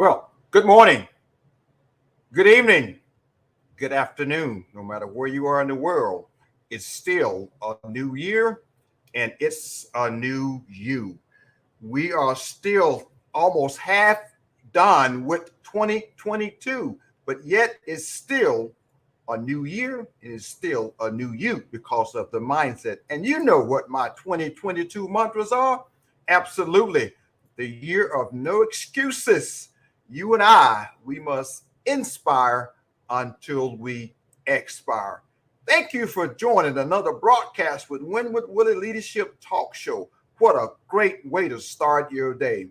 Well, good morning, good evening, good afternoon, no matter where you are in the world. It's still a new year and it's a new you. We are still almost half done with 2022, but yet it's still a new year. It is still a new you because of the mindset. And you know what my 2022 mantras are? Absolutely. The year of no excuses. You and I, we must inspire until we expire. Thank you for joining another broadcast with Willie Leadership Talk Show. What a great way to start your day.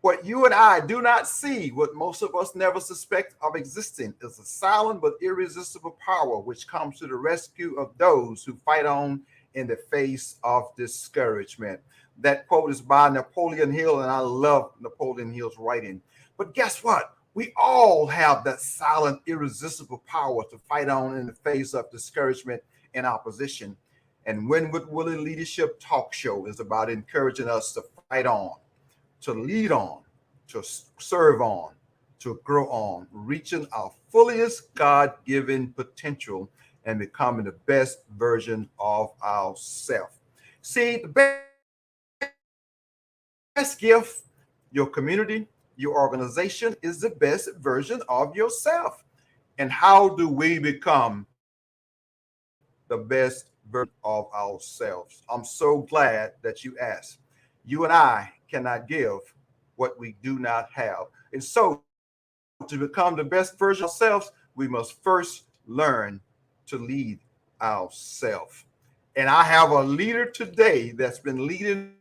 What you and I do not see, what most of us never suspect of existing, is a silent but irresistible power which comes to the rescue of those who fight on in the face of discouragement. That quote is by Napoleon Hill, and I love Napoleon Hill's writing. But guess what? We all have that silent, irresistible power to fight on in the face of discouragement and opposition. And Win with Willie Leadership Talk Show is about encouraging us to fight on, to lead on, to serve on, to grow on, reaching our fullest God-given potential and becoming the best version of ourselves. See, the best gift, your community, your organization is the best version of yourself. And how do we become the best version of ourselves? I'm so glad that you asked. You and I cannot give what we do not have. And so to become the best version of ourselves, we must first learn to lead ourselves. And I have a leader today that's been leading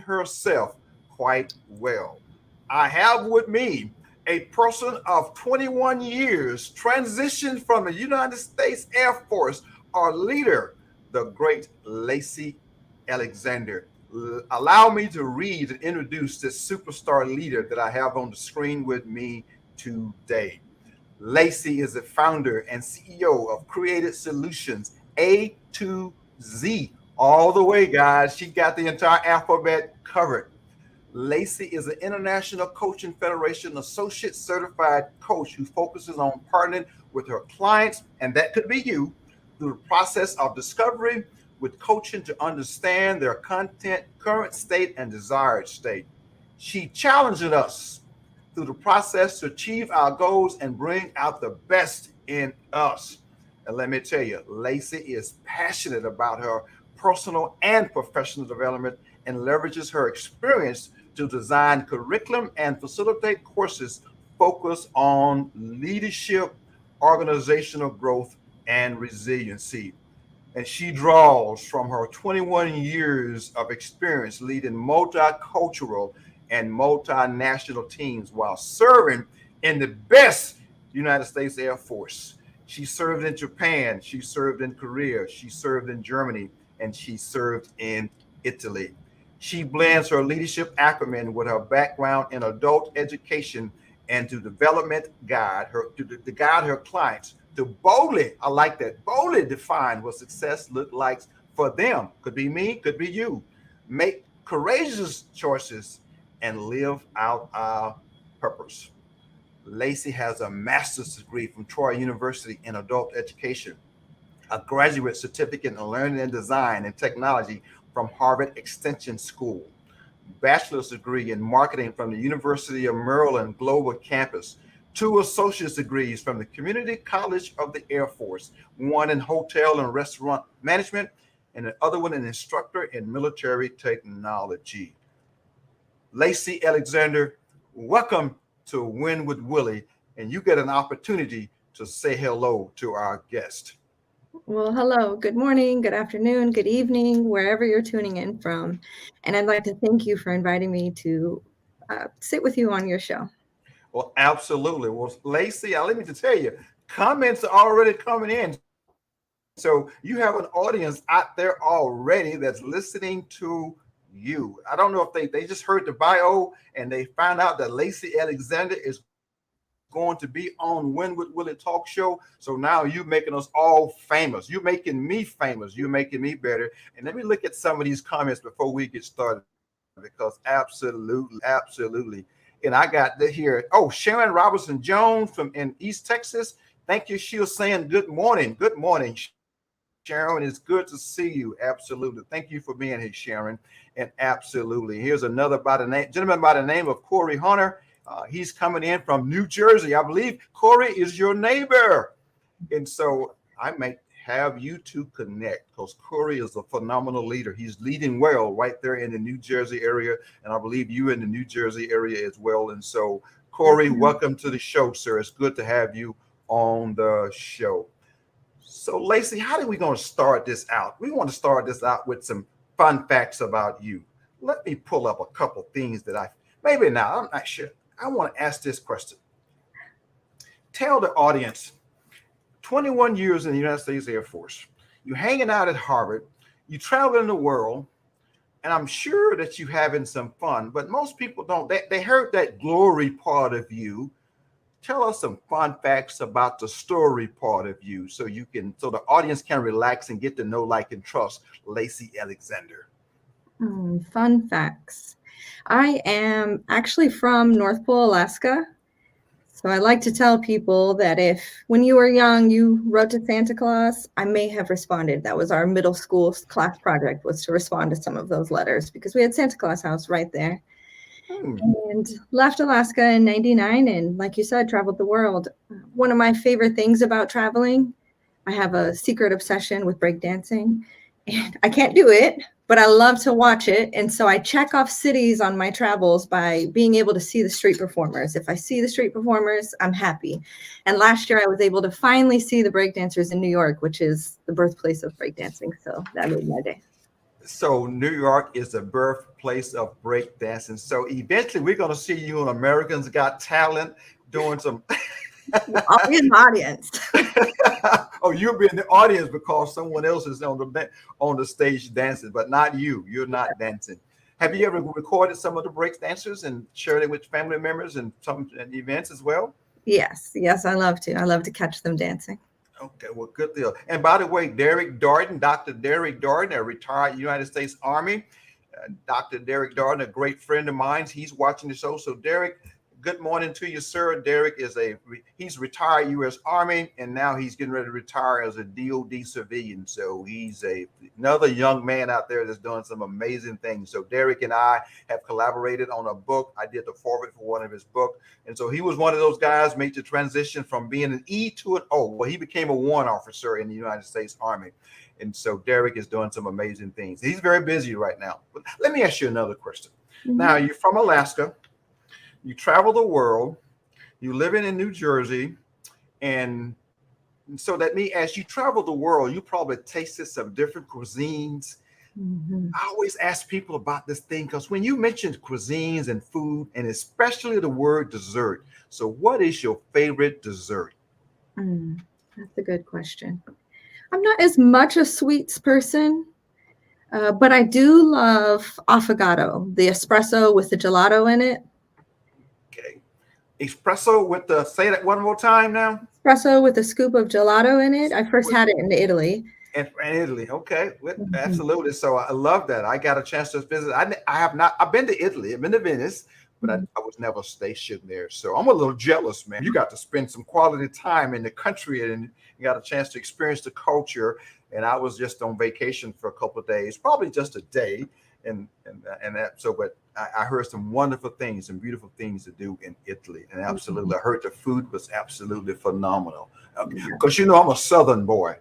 herself quite well. I have with me a person of 21 years, transitioned from the United States Air Force, our leader, the great Lacey Alexander. Allow me to read and introduce this superstar leader that I have on the screen with me today. Lacey is the founder and CEO of Created Solutions, A to Z. All the way, guys. She got the entire alphabet covered. Lacey is an International Coaching Federation Associate Certified Coach who focuses on partnering with her clients, and that could be you, through the process of discovery with coaching to understand their content, current state, and desired state. She challenges us through the process to achieve our goals and bring out the best in us. And let me tell you, Lacey is passionate about her personal and professional development and leverages her experience to design curriculum and facilitate courses focused on leadership, organizational growth, and resiliency. And she draws from her 21 years of experience leading multicultural and multinational teams while serving in the best United States Air Force. She served in Japan, she served in Korea, she served in Germany, and she served in Italy. She blends her leadership acumen with her background in adult education and to guide her clients to boldly, I like that, boldly define what success looks like for them. Could be me, could be you. Make courageous choices and live out our purpose. Lacey has a master's degree from Troy University in adult education, a graduate certificate in learning and design and technology from Harvard Extension School, bachelor's degree in marketing from the University of Maryland Global Campus, two associate's degrees from the Community College of the Air Force, one in hotel and restaurant management, and the other one an instructor in military technology. Lacey Alexander, welcome to Win with Willie, and you get an opportunity to say hello to our guest. Well, hello, good morning, good afternoon, good evening, wherever you're tuning in from. And I'd like to thank you for inviting me to sit with you on your show. Well, absolutely. Well, Lacey, let me just tell you, comments are already coming in. So you have an audience out there already that's listening to you. I don't know if they just heard the bio and they found out that Lacey Alexander is going to be on Win with Willie Talk Show. So now you're making us all famous. You're making me famous. You're making me better. And let me look at some of these comments before we get started, because absolutely, And I got to hear, oh, Sharon Robertson Jones from in East Texas. Thank you. She was saying good morning. Good morning, Sharon. It's good to see you. Absolutely. Thank you for being here, Sharon. And absolutely. Here's another gentleman by the name of Corey Hunter. He's coming in from New Jersey. I believe Corey is your neighbor. And so I may have you two connect because Corey is a phenomenal leader. He's leading well right there in the New Jersey area. And I believe you in the New Jersey area as well. And so, Corey, welcome to the show, sir. It's good to have you on the show. So, Lacey, how are we going to start this out? We want to start this out with some fun facts about you. Let me pull up a couple things that maybe not, I'm not sure. I want to ask this question. Tell the audience, 21 years in the United States Air Force, you're hanging out at Harvard, you travel in the world, and I'm sure that you're having some fun, but most people don't. They heard that glory part of you. Tell us some fun facts about the story part of you so the audience can relax and get to know, like, and trust Lacey Alexander. Fun facts. I am actually from North Pole, Alaska. So I like to tell people that if when you were young, you wrote to Santa Claus, I may have responded. That was our middle school class project, was to respond to some of those letters because we had Santa Claus house right there. And left Alaska in 99. And like you said, traveled the world. One of my favorite things about traveling, I have a secret obsession with breakdancing. And I can't do it, but I love to watch it. And so I check off cities on my travels by being able to see the street performers. If I see the street performers, I'm happy. And last year I was able to finally see the breakdancers in New York, which is the birthplace of breakdancing. So that made my day. So New York is the birthplace of breakdancing. So eventually we're going to see you on Americans Got Talent doing some. I'll be in the audience. Oh, you'll be in the audience because someone else is on the stage dancing, but not you. You're not dancing. Have you ever recorded some of the break dancers and shared it with family members and some events as well? Yes, I love to. I love to catch them dancing. Okay, well, good deal. And by the way, Dr. Derek Darden, a retired United States Army. Dr. Derek Darden, a great friend of mine. He's watching the show. So, Derek, good morning to you, sir. Derek he's retired U.S. Army, and now he's getting ready to retire as a DOD civilian. So he's another young man out there that's doing some amazing things. So Derek and I have collaborated on a book. I did the foreword for one of his books. And so he was one of those guys made the transition from being an E to an O. Well, he became a warrant officer in the United States Army. And so Derek is doing some amazing things. He's very busy right now. But let me ask you another question. Now, you're from Alaska. You travel the world, you living in New Jersey, and so as you travel the world, you probably tasted some different cuisines. I always ask people about this thing because when you mentioned cuisines and food, and especially the word dessert, so what is your favorite dessert? That's a good question. I'm not as much a sweets person, but I do love affogato, the espresso with the gelato in it. Okay. Espresso with say that one more time now. Espresso with a scoop of gelato in it. I first had it in Italy. In Italy. Okay. Absolutely. So I love that. I got a chance to visit. I have not, I've been to Italy. I've been to Venice, but I was never stationed there. So I'm a little jealous, man. You got to spend some quality time in the country and you got a chance to experience the culture. And I was just on vacation for a couple of days, probably just a day. But I heard some wonderful things, some beautiful things to do in Italy. And absolutely, I heard the food was absolutely phenomenal. Because, I'm a Southern boy.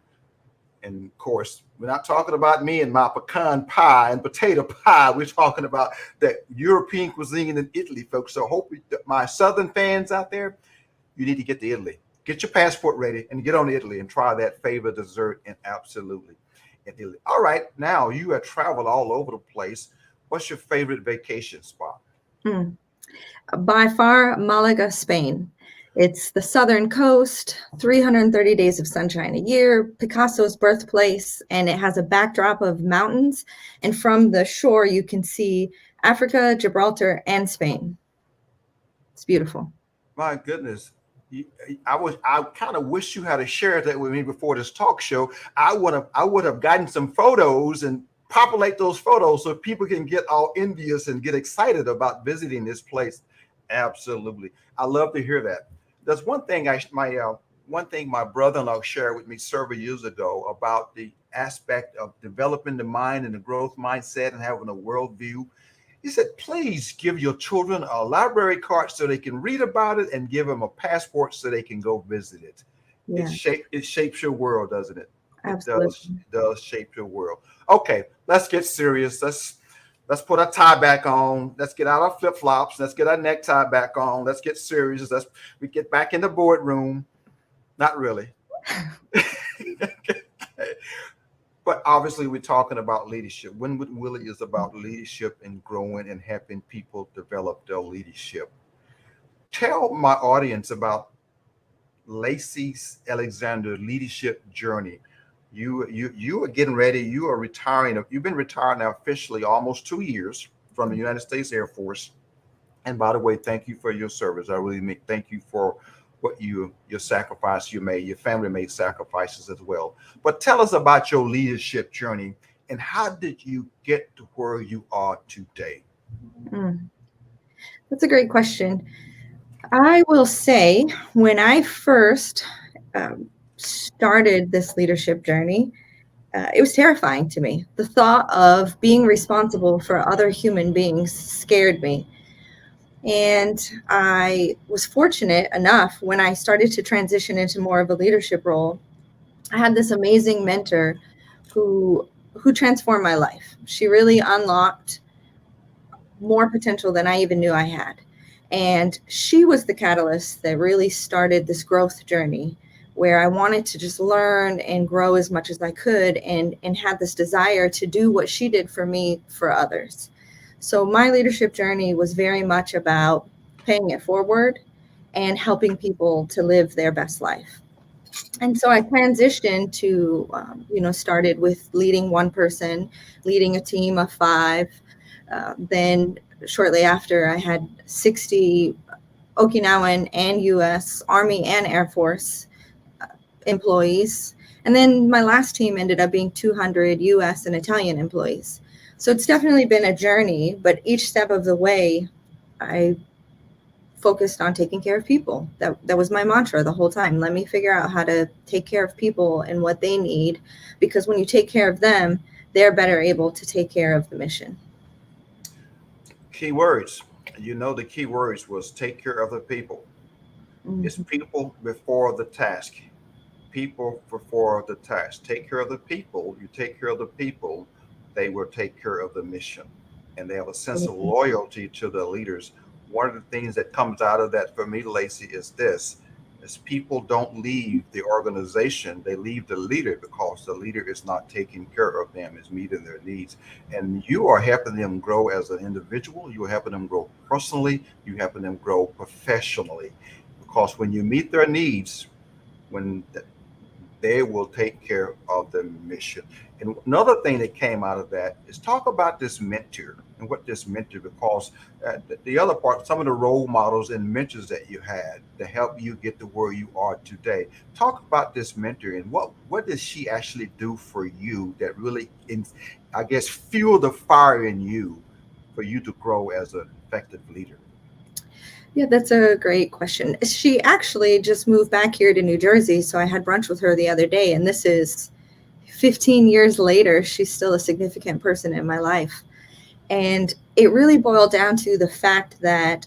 And of course, we're not talking about me and my pecan pie and potato pie. We're talking about the European cuisine in Italy, folks. So hopefully my Southern fans out there, you need to get to Italy. Get your passport ready and get on to Italy and try that favorite dessert. And absolutely. In Italy. All right. Now you have traveled all over the place. What's your favorite vacation spot? By far, Malaga, Spain. It's the southern coast, 330 days of sunshine a year, Picasso's birthplace, and it has a backdrop of mountains. And from the shore, you can see Africa, Gibraltar, and Spain. It's beautiful. My goodness. I kind of wish you had shared that with me before this talk show. I would have gotten some photos and populate those photos so people can get all envious and get excited about visiting this place. Absolutely. I love to hear that. There's one thing one thing my brother-in-law shared with me several years ago about the aspect of developing the mind and the growth mindset and having a worldview. He said, please give your children a library card so they can read about it, and give them a passport so they can go visit it. Yeah, It shapes your world, doesn't it? absolutely. It does shape your world. Okay, let's get serious. Let's put our tie back on. Let's get out our flip flops. Let's get our necktie back on. Let's get serious. We get back in the boardroom. Not really. But obviously, we're talking about leadership. Winwood Willie is about leadership and growing and helping people develop their leadership. Tell my audience about Lacey Alexander leadership journey. You are getting ready. You are retiring. You've been retired now officially almost 2 years from the United States Air Force. And by the way, thank you for your service. I really thank you for your sacrifice you made. Your family made sacrifices as well. But tell us about your leadership journey and how did you get to where you are today? Mm, that's a great question. I will say, when I first started this leadership journey, it was terrifying to me. The thought of being responsible for other human beings scared me. And I was fortunate enough, when I started to transition into more of a leadership role, I had this amazing mentor who transformed my life. She really unlocked more potential than I even knew I had. And she was the catalyst that really started this growth journey, where I wanted to just learn and grow as much as I could, and had this desire to do what she did for me for others. So my leadership journey was very much about paying it forward and helping people to live their best life. And so I transitioned to, started with leading one person, leading a team of 5. Then shortly after, I had 60 Okinawan and U.S. Army and Air Force employees. And then my last team ended up being 200 U.S. and Italian employees. So it's definitely been a journey, but each step of the way, I focused on taking care of people. That was my mantra the whole time. Let me figure out how to take care of people and what they need, because when you take care of them, they're better able to take care of the mission. Key words. The key words was take care of the people. It's Mhm. people before the task. People before the task. Take care of the people. You take care of the people, they will take care of the mission. And they have a sense of Absolutely. loyalty to the leaders. One of the things that comes out of that for me, Lacey, is this: is people don't leave the organization, they leave the leader because the leader is not taking care of them, is meeting their needs. And you are helping them grow as an individual, you are helping them grow personally, you're helping them grow professionally. Because when you meet their needs, when they will take care of the mission. And another thing that came out of that is talk about this mentor and what this mentor, because the other part, some of the role models and mentors that you had to help you get to where you are today. Talk about this mentor and what does she actually do for you that really, I guess, fuel the fire in you for you to grow as an effective leader. Yeah, that's a great question. She actually just moved back here to New Jersey, so I had brunch with her the other day, and this is 15 years later. She's still a significant person in my life. And it really boiled down to the fact that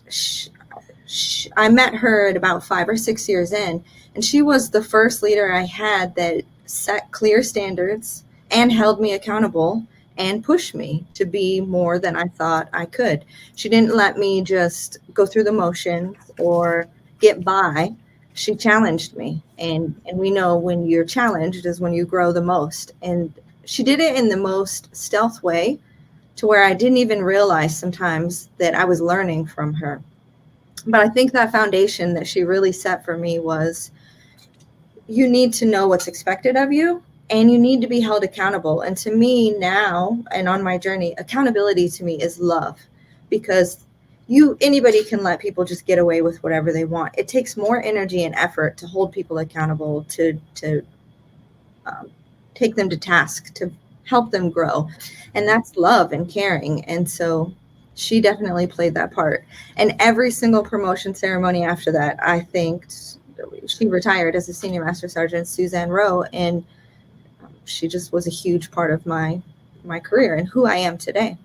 I met her at about 5 or 6 years in, and she was the first leader I had that set clear standards and held me accountable and pushed me to be more than I thought I could. She didn't let me just go through the motions or get by. She challenged me, and we know when you're challenged is when you grow the most. And she did it in the most stealth way, to where I didn't even realize sometimes that I was learning from her. But I think that foundation that she really set for me was, you need to know what's expected of you, and you need to be held accountable. And to me now, and on my journey, accountability to me is love, because anybody can let people just get away with whatever they want. It takes more energy and effort to hold people accountable, to um, take them to task, to help them grow. And that's love and caring. And so she definitely played that part. And every single promotion ceremony after that, I thanked. She retired as a senior master sergeant, Suzanne Rowe, and she just was a huge part of my career and who I am today.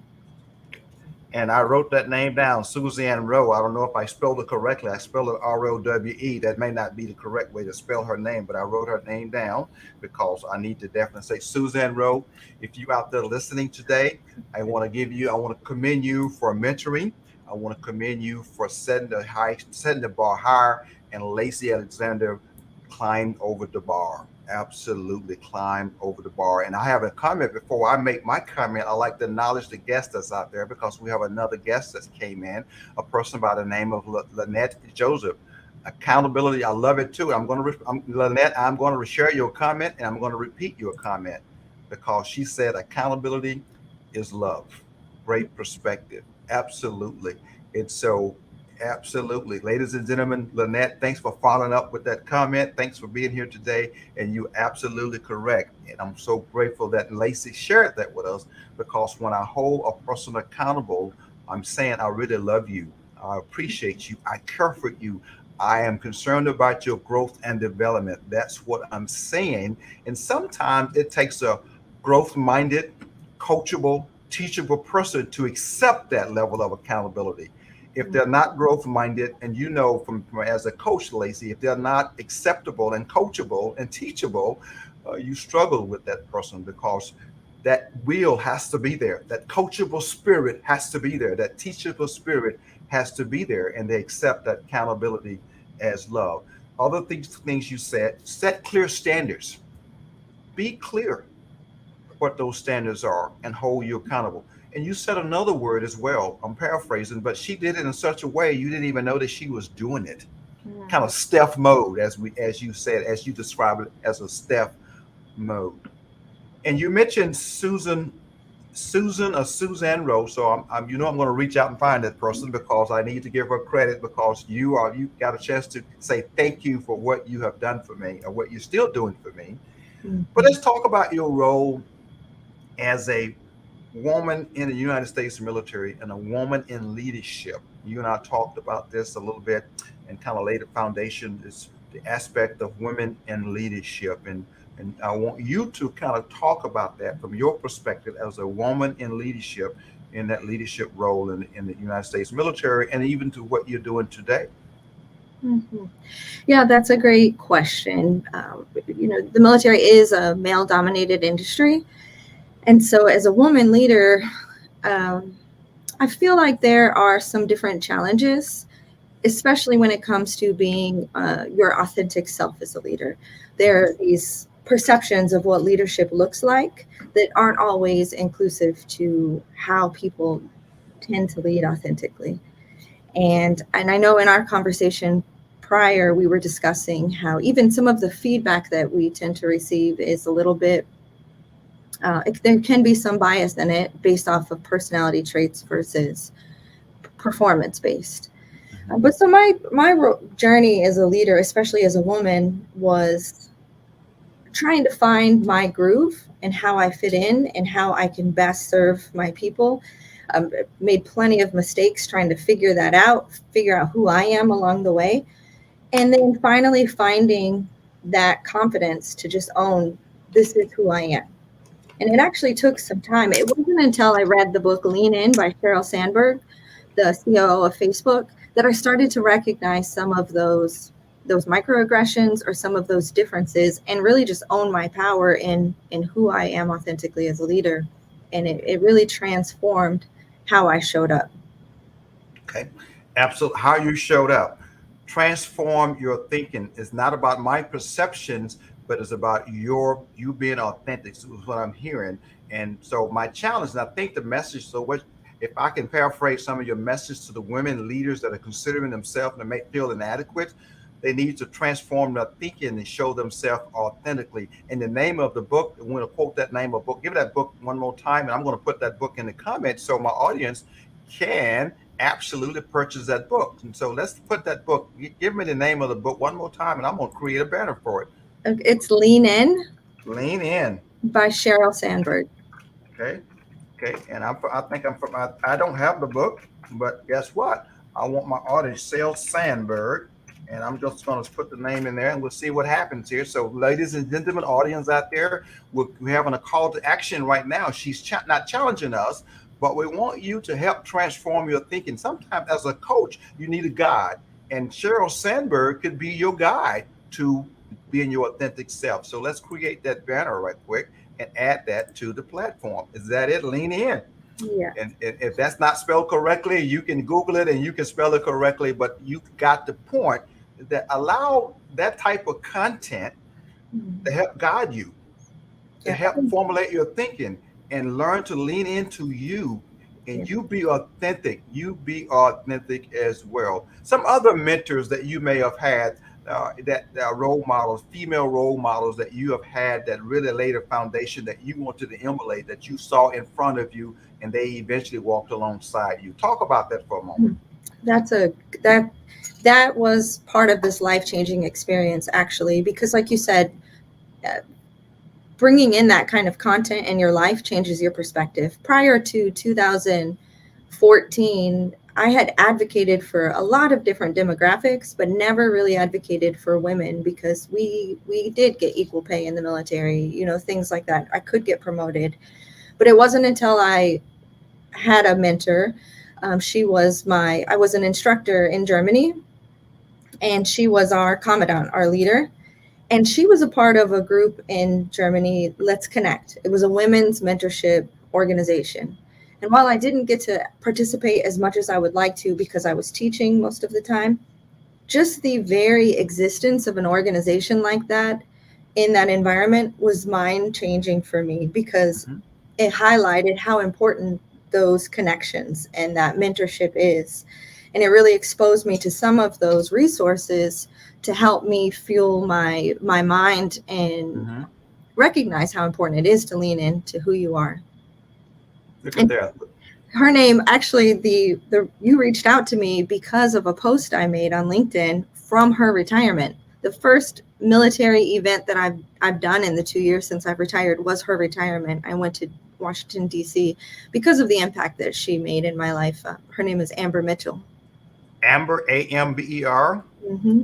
And I wrote that name down, Suzanne Rowe. I don't know if I spelled it correctly. I spelled it Rowe. That may not be the correct way to spell her name, but I wrote her name down because I need to definitely say Suzanne Rowe. If you out there listening today, I want to commend you for mentoring. I want to commend you for setting the bar higher. And Lacey Alexander climbed over the bar. Absolutely climbed over the bar. And I have a comment before I make my comment. I like to acknowledge the guest that's out there because we have another guest that came in, a person by the name of Lynette Joseph. Accountability, I love it too. Lynette, I'm going to share your comment and I'm going to repeat your comment because she said accountability is love. Great perspective. Absolutely. It's so absolutely. Ladies and gentlemen, Lynette, thanks for following up with that comment. Thanks for being here today. And you're absolutely correct. And I'm so grateful that Lacey shared that with us because when I hold a person accountable, I'm saying I really love you. I appreciate you. I care for you. I am concerned about your growth and development. That's what I'm saying. And sometimes it takes a growth minded, coachable, teachable person to accept that level of accountability. If they're not growth minded, and you know from as a coach, Lacey, if they're not acceptable and coachable and teachable, you struggle with that person because that will has to be there. That coachable spirit has to be there. That teachable spirit has to be there, and they accept that accountability as love. Other things you said, set clear standards. Be clear what those standards are and hold you accountable. And you said another word as well. I'm paraphrasing, but she did it in such a way you didn't even know that she was doing it. Kind of Steph mode, as you said, as you described it as a Steph mode. And you mentioned Suzanne Rowe. So I'm I'm going to reach out and find that person because I need to give her credit because you got a chance to say thank you for what you have done for me or what you're still doing for me. But let's talk about your role as a woman in the United States military and a woman in leadership. You and I talked about this a little bit and kind of laid a foundation, is the aspect of women in leadership. And I want you to kind of talk about that from your perspective as a woman in leadership, in that leadership role in the United States military, and even to what you're doing today. Mm-hmm. Yeah, that's a great question. The military is a male dominated industry. And so as a woman leader, I feel like there are some different challenges, especially when it comes to being your authentic self as a leader. There are these perceptions of what leadership looks like that aren't always inclusive to how people tend to lead authentically. And I know in our conversation prior, we were discussing how even some of the feedback that we tend to receive is a little bit, there can be some bias in it based off of personality traits versus performance based. But so my journey as a leader, especially as a woman, was trying to find my groove and how I fit in and how I can best serve my people. Made plenty of mistakes trying to figure out who I am along the way. And then finally finding that confidence to just own, this is who I am. And it actually took some time. It wasn't until I read the book Lean In by Sheryl Sandberg, the COO of Facebook, that I started to recognize some of those microaggressions or some of those differences and really just own my power in who I am authentically as a leader. And it really transformed how I showed up. Okay. Absolutely. How you showed up. Transform your thinking. It's not about my perceptions, but it's about you being authentic. So is what I'm hearing. And so my challenge, and I think the message, so what if I can paraphrase some of your message to the women leaders that are considering themselves and may feel inadequate, they need to transform their thinking and show themselves authentically. And the name of the book, I'm going to quote that name of the book, give that book one more time, and I'm going to put that book in the comments so my audience can absolutely purchase that book. And so let's put that book, give me the name of the book one more time, and I'm going to create a banner for it. It's Lean In. Lean In By Sheryl Sandberg. Okay. Okay, and I think I'm from. I don't have the book, but guess what? I want my audience, Sale Sandberg, and I'm just going to put the name in there, and we'll see what happens here. So, ladies and gentlemen, audience out there, we're having a call to action right now. She's not challenging us, but we want you to help transform your thinking. Sometimes, as a coach, you need a guide, and Cheryl Sandberg could be your guide to being your authentic self. So, let's create that banner right quick and add that to the platform. Is that it? Lean in. Yeah. And if that's not spelled correctly, you can Google it and you can spell it correctly. But you got the point that allow that type of content to Mhm. help guide you, to Yeah. help formulate your thinking and learn to lean into you Yeah. and you be authentic. You be authentic as well. Some other mentors that you may have had, that role models, female role models that you have had that really laid a foundation that you wanted to emulate, that you saw in front of you and they eventually walked alongside you. Talk about that for a moment. Mhm. That's a that that was part of this life-changing experience, actually, because like you said, uh, bringing in that kind of content in your life changes your perspective. Prior to 2014, I had advocated for a lot of different demographics, but never really advocated for women because we did get equal pay in the military, things like that. I could get promoted, but it wasn't until I had a mentor. I was an instructor in Germany, and she was our commandant, our leader. And she was a part of a group in Germany, Let's Connect. It was a women's mentorship organization. And while I didn't get to participate as much as I would like to because I was teaching most of the time, just the very existence of an organization like that in that environment was mind changing for me because Mhm. it highlighted how important those connections and that mentorship is. And it really exposed me to some of those resources to help me fuel my mind and Mhm. recognize how important it is to lean into who you are. Look at And that. her name, actually, the you reached out to me because of a post I made on LinkedIn from her retirement. The first military event that I've done in the 2 years since I've retired was her retirement. I went to Washington D.C. because of the impact that she made in my life. Her name is Amber Mitchell. Amber, Amber. Hmm.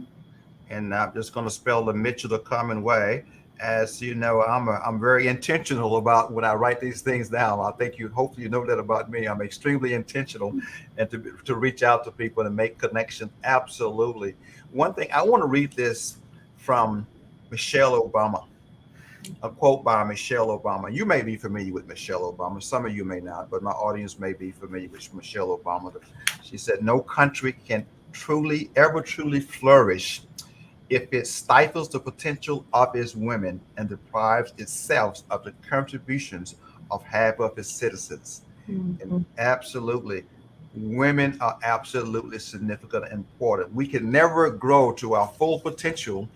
And I'm just going to spell the Mitchell the common way. As you know, I'm very intentional about when I write these things down. I think hopefully you know that about me. I'm extremely intentional, and to reach out to people and make connections. Absolutely. One thing I want to read this from Michelle Obama, a quote by Michelle Obama. You may be familiar with Michelle Obama. Some of you may not, but my audience may be familiar with Michelle Obama. She said, "No country can ever truly flourish if it stifles the potential of its women and deprives itself of the contributions of half of its citizens." And Hmm. absolutely, women are absolutely significant and important. We can never grow to our full potential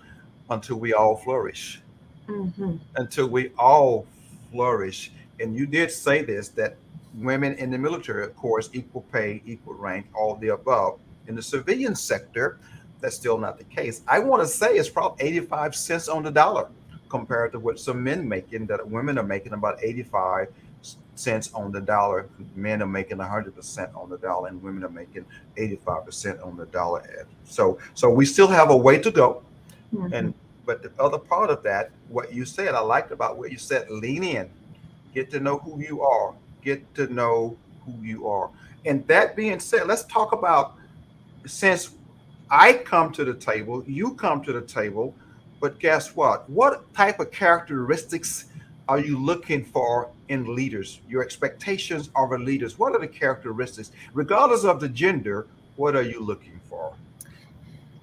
until we all flourish. Hmm. Until we all flourish. And you did say this, that women in the military, of course, equal pay, equal rank, all the above. In the civilian sector, that's still not the case. I want to say it's probably 85 cents on the dollar compared to what some men making, that women are making about 85 cents on the dollar. Men are making 100% on the dollar, and women are making 85% on the dollar. So we still have a way to go. Hmm. And but the other part of that, what you said, I liked about what you said, lean in, get to know who you are, get to know who you are. And that being said, let's talk about, since I come to the table, you come to the table, but guess what? What type of characteristics are you looking for in leaders? Your expectations of a leaders. What are the characteristics? Regardless of the gender, what are you looking for?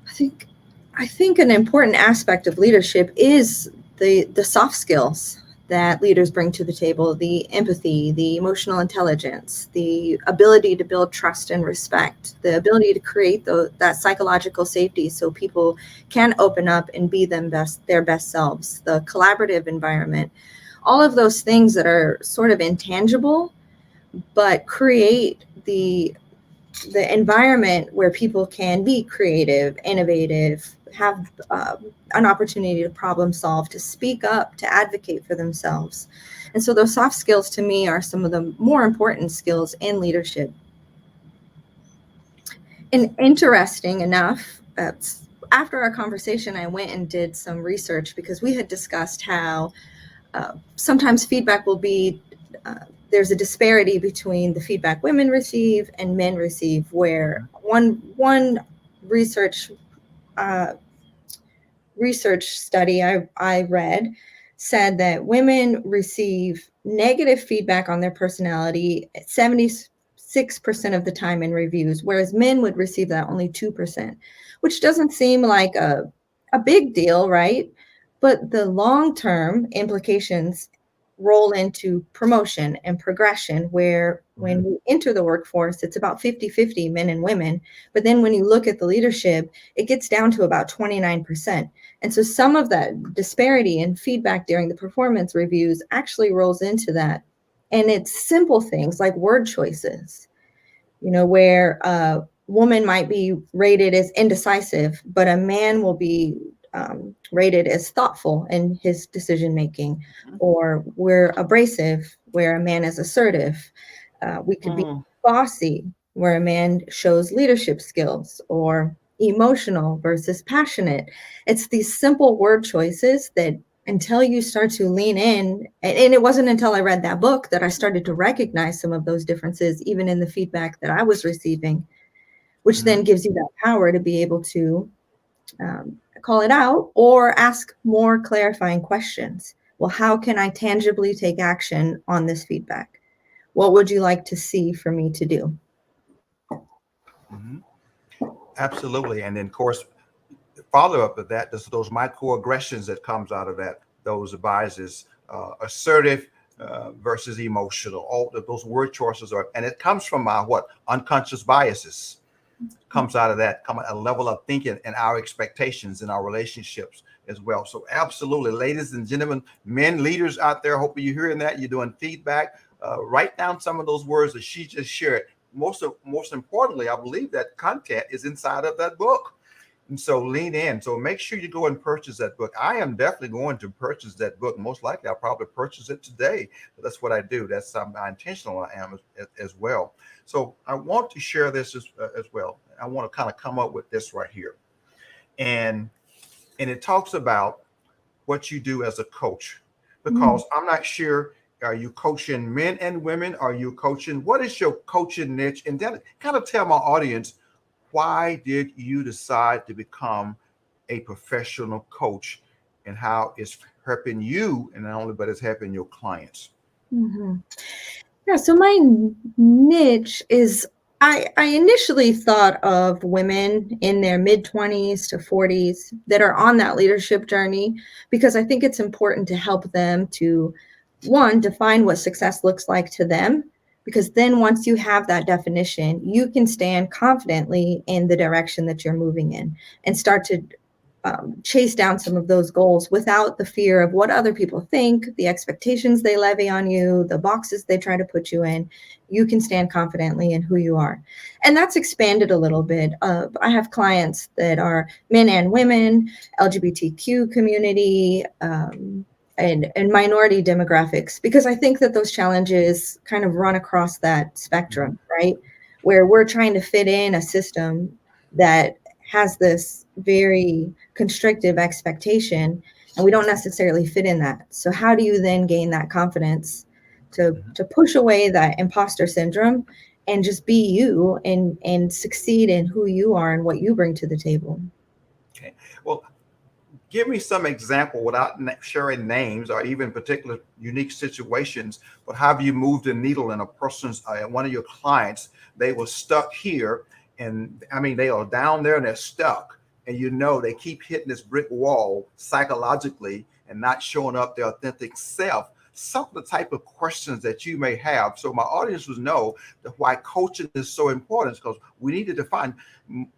I think I think an important aspect of leadership is the soft skills that leaders bring to the table, the empathy, the emotional intelligence, the ability to build trust and respect, the ability to create that psychological safety so people can open up and be their best selves, the collaborative environment, all of those things that are sort of intangible but create the environment where people can be creative, innovative, have an opportunity to problem solve, to speak up, to advocate for themselves. And so those soft skills to me are some of the more important skills in leadership. And interesting enough, after our conversation, I went and did some research because we had discussed how sometimes feedback will be, there's a disparity between the feedback women receive and men receive, where one research study I read said that women receive negative feedback on their personality 76% of the time in reviews, whereas men would receive that only 2%, which doesn't seem like a big deal, right? But the long-term implications roll into promotion and progression, where when you enter the workforce, it's about 50-50 men and women. But then when you look at the leadership, it gets down to about 29%. And so some of that disparity in feedback during the performance reviews actually rolls into that. And it's simple things like word choices, where a woman might be rated as indecisive, but a man will be rated as thoughtful in his decision making, or we're abrasive where a man is assertive. We could be bossy where a man shows leadership skills, or emotional versus passionate. It's these simple word choices that until you start to lean in, and it wasn't until I read that book that I started to recognize some of those differences, even in the feedback that I was receiving, which then gives you that power to be able to call it out or ask more clarifying questions. Well, how can I tangibly take action on this feedback? What would you like to see for me to do? Absolutely. And then, of course, follow up of that, there's those microaggressions that comes out of that, those biases, assertive versus emotional. All of those word choices are, and it comes from our unconscious biases. Comes out of that, come a level of thinking and our expectations in our relationships as well. So absolutely, ladies and gentlemen, men leaders out there, hopefully you're hearing that, you're doing feedback. Write down some of those words that she just shared. Most importantly, I believe that content is inside of that book. And so lean in. So make sure you go and purchase that book. I am definitely going to purchase that book. Most likely, I'll probably purchase it today. That's what I do. That's how intentional I am as well. So I want to share this as well. I want to kind of come up with this right here. And it talks about what you do as a coach, because I'm not sure, are you coaching men and women? Are you coaching, what is your coaching niche? And then kind of tell my audience, why did you decide to become a professional coach, and how it's helping you, and not only, but it's helping your clients? Yeah, so my niche is, I initially thought of women in their mid-20s to 40s that are on that leadership journey, because I think it's important to help them to, one, define what success looks like to them, because then once you have that definition, you can stand confidently in the direction that you're moving in and start to chase down some of those goals without the fear of what other people think, the expectations they levy on you, the boxes they try to put you in. You can stand confidently in who you are. And that's expanded a little bit. I have clients that are men and women, LGBTQ community, and minority demographics, because I think that those challenges kind of run across that spectrum, right? Where we're trying to fit in a system that has this very constrictive expectation, and we don't necessarily fit in that. So how do you then gain that confidence to push away that imposter syndrome and just be you and succeed in who you are and what you bring to the table? Okay. Well, give me some example without sharing names or even particular unique situations, but how have you moved the needle in a person's, one of your clients, they were stuck here, and I mean, they are down there and they're stuck, and they keep hitting this brick wall psychologically and not showing up their authentic self. Some of the type of questions that you may have, so my audience would know that why coaching is so important, because we need to define.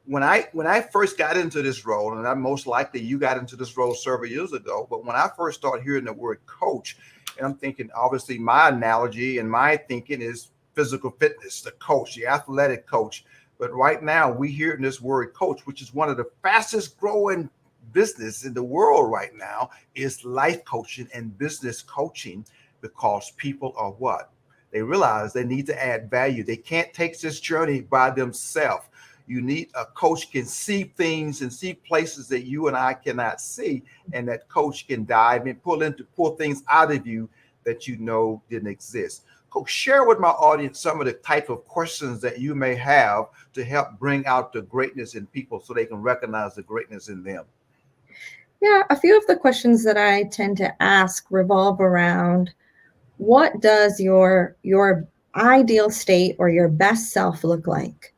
When I first got into this role, and I'm most likely you got into this role several years ago, but when I first started hearing the word coach, and I'm thinking, obviously my analogy and my thinking is physical fitness, the coach, the athletic coach. But right now we hear this word coach, which is one of the fastest growing business in the world right now, is life coaching and business coaching, because people are what? They realize they need to add value. They can't take this journey by themselves. You need a coach can see things and see places that you and I cannot see, and that coach can dive and pull things out of you that you know didn't exist. Coach, share with my audience some of the type of questions that you may have to help bring out the greatness in people so they can recognize the greatness in them. Yeah, a few of the questions that I tend to ask revolve around what does your ideal state or your best self look like?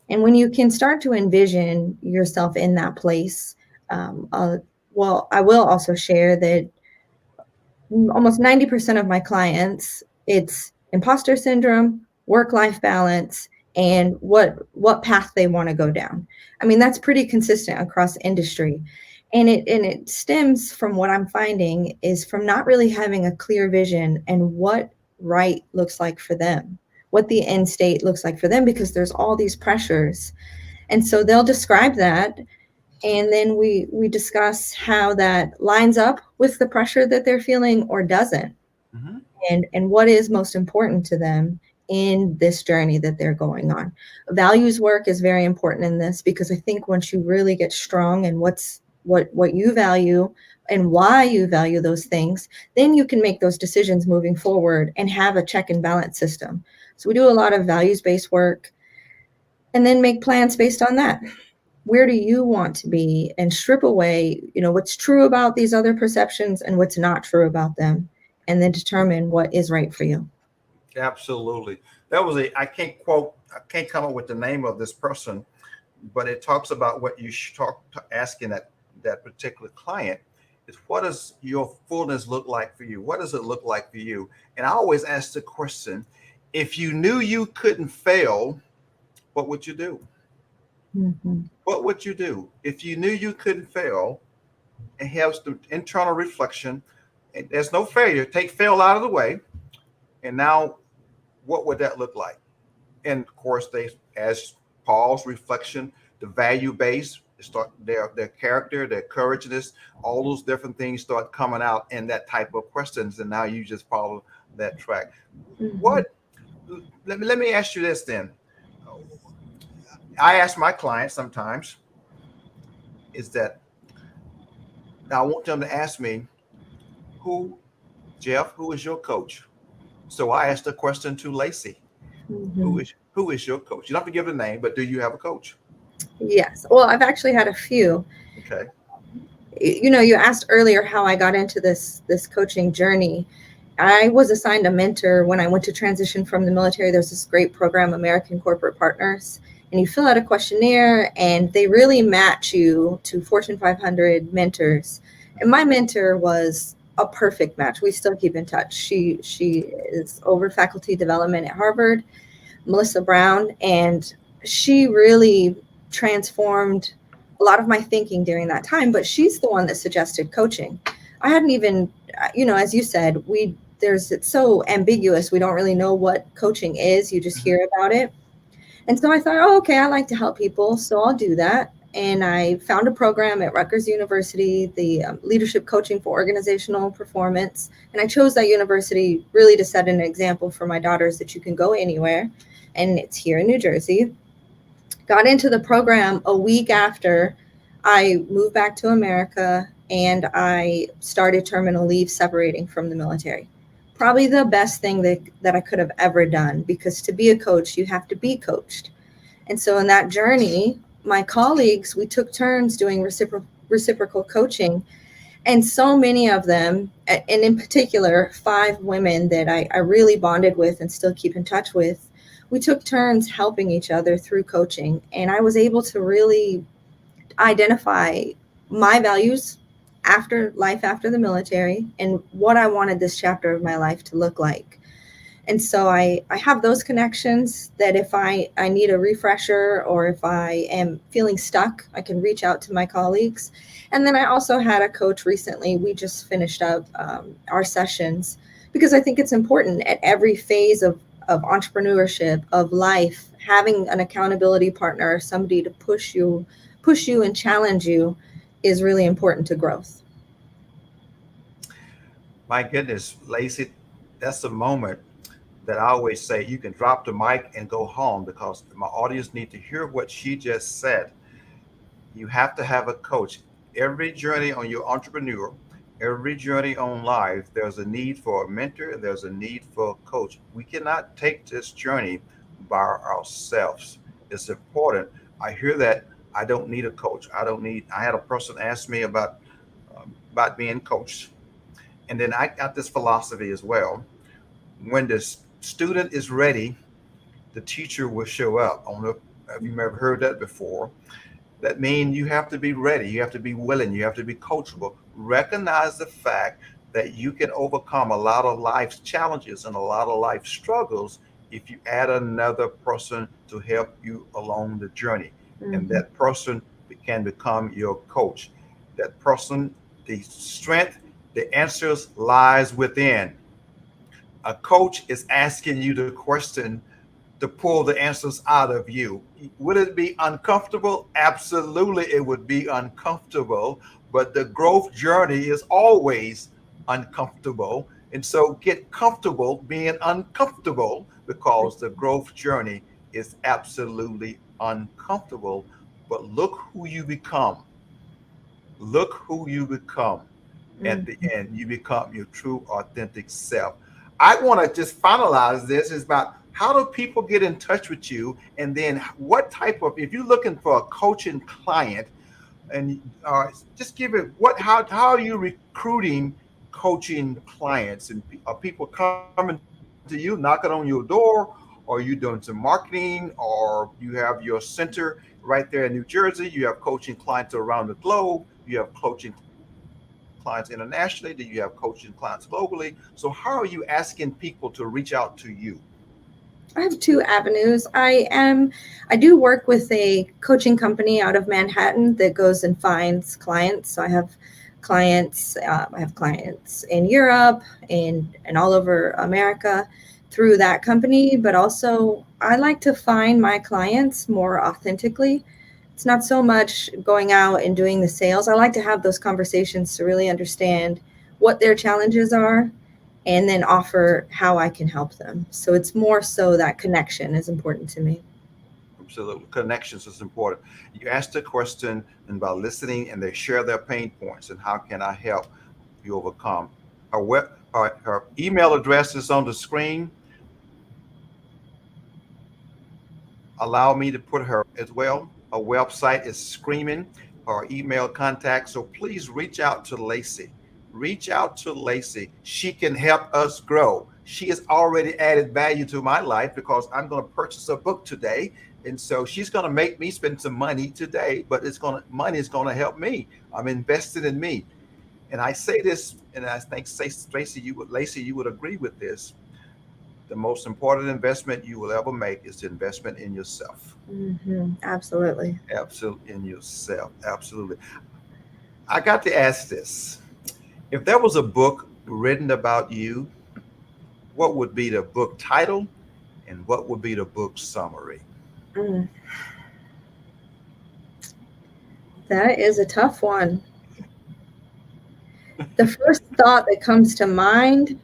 And when you can start to envision yourself in that place, um, uh, well, I will also share that almost 90% of my clients, it's imposter syndrome, work-life balance, and what path they want to go down. I mean, that's pretty consistent across industry. And it stems from what I'm finding is from not really having a clear vision and what right looks like for them, what the end state looks like for them, because there's all these pressures. And so they'll describe that, and then we discuss how that lines up with the pressure that they're feeling or doesn't, Mhm. and what is most important to them in this journey that they're going on. Values work is very important in this, because I think once you really get strong in what you value and why you value those things, then you can make those decisions moving forward and have a check and balance system. So we do a lot of values-based work and then make plans based on that. Where do you want to be, and strip away, what's true about these other perceptions and what's not true about them, and then determine what is right for you. Absolutely. That was I can't come up with the name of this person, but it talks about what you should asking that particular client is, what does your fullness look like for you? What does it look like for you? And I always ask the question, if you knew you couldn't fail, what would you do? Mm-hmm. What would you do if you knew you couldn't fail and have some internal reflection? And there's no failure. Take fail out of the way. And now, what would that look like? And of course, they, as Paul's reflection, the value base, start their character, their courageousness, all those different things start coming out in that type of questions. And now you just follow that track. Mm-hmm. What? Let me ask you this then. I ask my clients sometimes is that I want them to ask me, who, Jeff, who is your coach? So I asked the question to Lacey, Mm-hmm. who is your coach? You don't have to give the name, but do you have a coach? Yes. Well, I've actually had a few. Okay. You asked earlier how I got into this coaching journey. I was assigned a mentor when I went to transition from the military. There's this great program, American Corporate Partners, and you fill out a questionnaire, and they really match you to Fortune 500 mentors. And my mentor was a perfect match. We still keep in touch. She is over faculty development at Harvard, Melissa Brown, and she really transformed a lot of my thinking during that time. But she's the one that suggested coaching. I hadn't even, as you said, it's so ambiguous. We don't really know what coaching is. You just Mhm. hear about it. And so I thought, oh, okay, I like to help people, so I'll do that. And I found a program at Rutgers University, the Leadership Coaching for Organizational Performance. And I chose that university really to set an example for my daughters that you can go anywhere. And it's here in New Jersey. Got into the program a week after I moved back to America, and I started terminal leave separating from the military. Probably the best thing that I could have ever done, because to be a coach, you have to be coached. And so in that journey, my colleagues, we took turns doing reciprocal coaching. And so many of them, and in particular, 5 women that I really bonded with and still keep in touch with, we took turns helping each other through coaching. And I was able to really identify my values after the military and what I wanted this chapter of my life to look like. And so I have those connections that if I need a refresher, or if I am feeling stuck, I can reach out to my colleagues. And then I also had a coach recently. We just finished up our sessions, because I think it's important at every phase of entrepreneurship, of life, having an accountability partner, somebody to push you and challenge you, is really important to growth. My goodness, Lacey, That's a moment that I always say you can drop the mic and go home, because my audience need to hear what she just said. You have to have a coach. Every journey on your entrepreneur, every journey on life, there's a need for a mentor, there's a need for a coach. We cannot take this journey by ourselves. It's important. I hear that. I don't need a coach. I had a person ask me about being coached. And then I got this philosophy as well. When the student is ready, the teacher will show up. I don't know if you've ever heard that before. That means you have to be ready, you have to be willing, you have to be coachable. Recognize the fact that you can overcome a lot of life's challenges and a lot of life struggles if you add another person to help you along the journey. And Mhm. that person can become your coach. That person, the strength, the answers lies within. A coach is asking you the question to pull the answers out of you. Would it be uncomfortable? Absolutely, it would be uncomfortable, but the growth journey is always uncomfortable. And so get comfortable being uncomfortable, because the growth journey is absolutely uncomfortable. But look who you become. Look who you become at the Mhm. end. You become your true, authentic self. I want to just finalize this is about how do people get in touch with you, and then what type of, if you're looking for a coaching client, and just give it what how are you recruiting coaching clients, and are people coming to you knocking on your door, or are you doing some marketing, or you have your center right there in New Jersey, you have coaching clients around the globe, you have coaching clients internationally, do you have coaching clients globally? So how are you asking people to reach out to you? I have two avenues. I do work with a coaching company out of Manhattan that goes and finds clients. So I have clients in Europe and all over America through that company. But also, I like to find my clients more authentically. It's not so much going out and doing the sales. I like to have those conversations to really understand what their challenges are and then offer how I can help them. So it's more so that connection is important to me. Absolutely. Connections is important. You ask the question, and by listening, and they share their pain points and how can I help you overcome. Her email address is on the screen. Allow me to put her as well. Her website is screaming, her email contact. So please reach out to Lacey. Reach out to Lacey. She can help us grow. She has already added value to my life, because I'm going to purchase a book today. And so she's going to make me spend some money today, but money is going to help me. I'm invested in me. And I say this, and I think Lacey, you would agree with this. The most important investment you will ever make is the investment in yourself. Absolutely. Absolutely, in yourself. Absolutely. I got to ask this. If there was a book written about you, what would be the book title, and what would be the book summary? Mm, that is a tough one. The first thought that comes to mind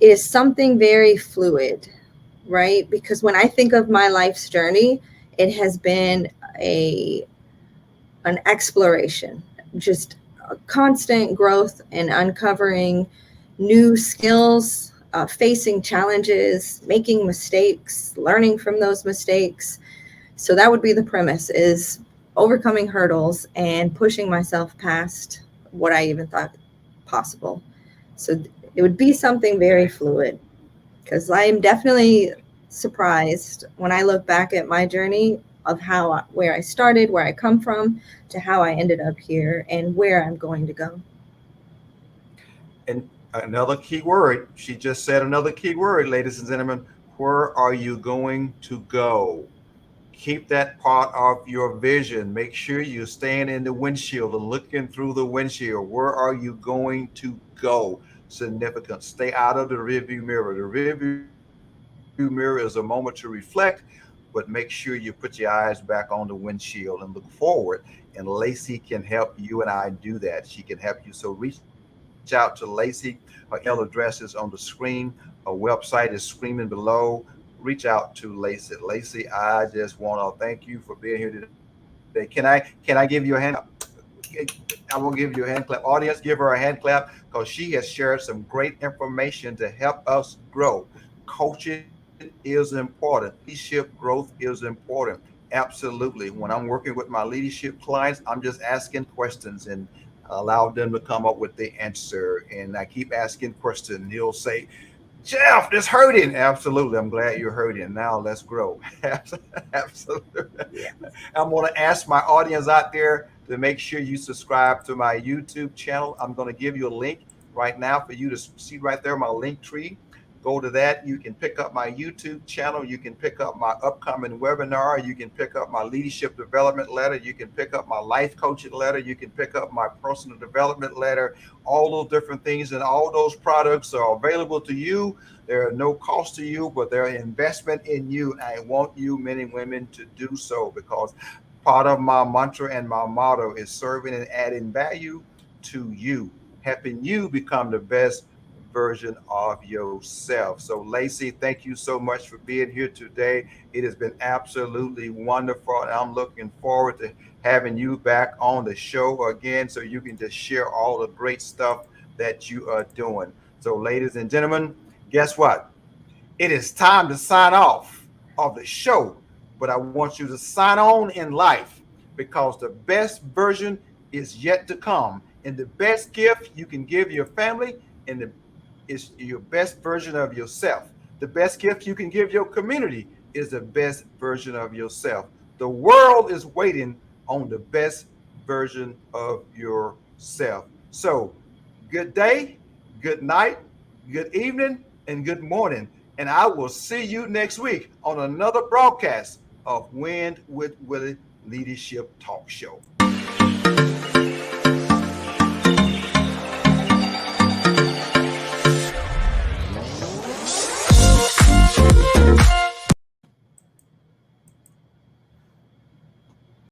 is something very fluid, right? Because when I think of my life's journey, it has been a an exploration, just a constant growth and uncovering new skills, facing challenges, making mistakes, learning from those mistakes. So that would be the premise: is overcoming hurdles and pushing myself past what I even thought possible. So it would be something very fluid, because I'm definitely surprised when I look back at my journey of where I started, where I come from, to how I ended up here and where I'm going to go. And another key word, she just said another key word, ladies and gentlemen. Where are you going to go? Keep that part of your vision. Make sure you're staying in the windshield and looking through the windshield. Where are you going to go? Significant. Stay out of the rearview mirror. The rearview mirror is a moment to reflect, but make sure you put your eyes back on the windshield and look forward. And Lacey can help you and I do that. She can help you. So reach out to Lacey. reach out to Lacey. Her email address is on the screen. Her website is screaming below. Reach out to Lacey. Lacey, I just want to thank you for being here today. Can I give you a hand clap? I will give you a hand clap. Audience, give her a hand clap because she has shared some great information to help us grow. Coaching is important. Leadership growth is important. Absolutely. When I'm working with my leadership clients, I'm just asking questions and allow them to come up with the answer. And I keep asking questions. He'll say, Jeff, this hurting. Absolutely. I'm glad you're hurting. Now let's grow. Absolutely. Yeah. I'm going to ask my audience out there to make sure you subscribe to my YouTube channel. I'm going to give you a link right now for you to see right there, my link tree. Go to that. You can pick up my YouTube channel. You can pick up my upcoming webinar. You can pick up my leadership development letter. You can pick up my life coaching letter. You can pick up my personal development letter. All those different things and all those products are available to you. They're no cost to you, but they're an investment in you. And I want you, men and women, to do so because part of my mantra and my motto is serving and adding value to you, helping you become the best version of yourself. So, Lacey, thank you so much for being here today. It has been absolutely wonderful, and I'm looking forward to having you back on the show again so you can just share all the great stuff that you are doing. So, ladies and gentlemen, guess what? It is time to sign off of the show, but I want you to sign on in life because the best version is yet to come. And the best gift you can give your family and the is your best version of yourself. The best gift you can give your community is the best version of yourself. The world is waiting on the best version of yourself. So, good day, good night, good evening, and good morning. And I will see you next week on another broadcast of Wind with Willie Leadership Talk Show.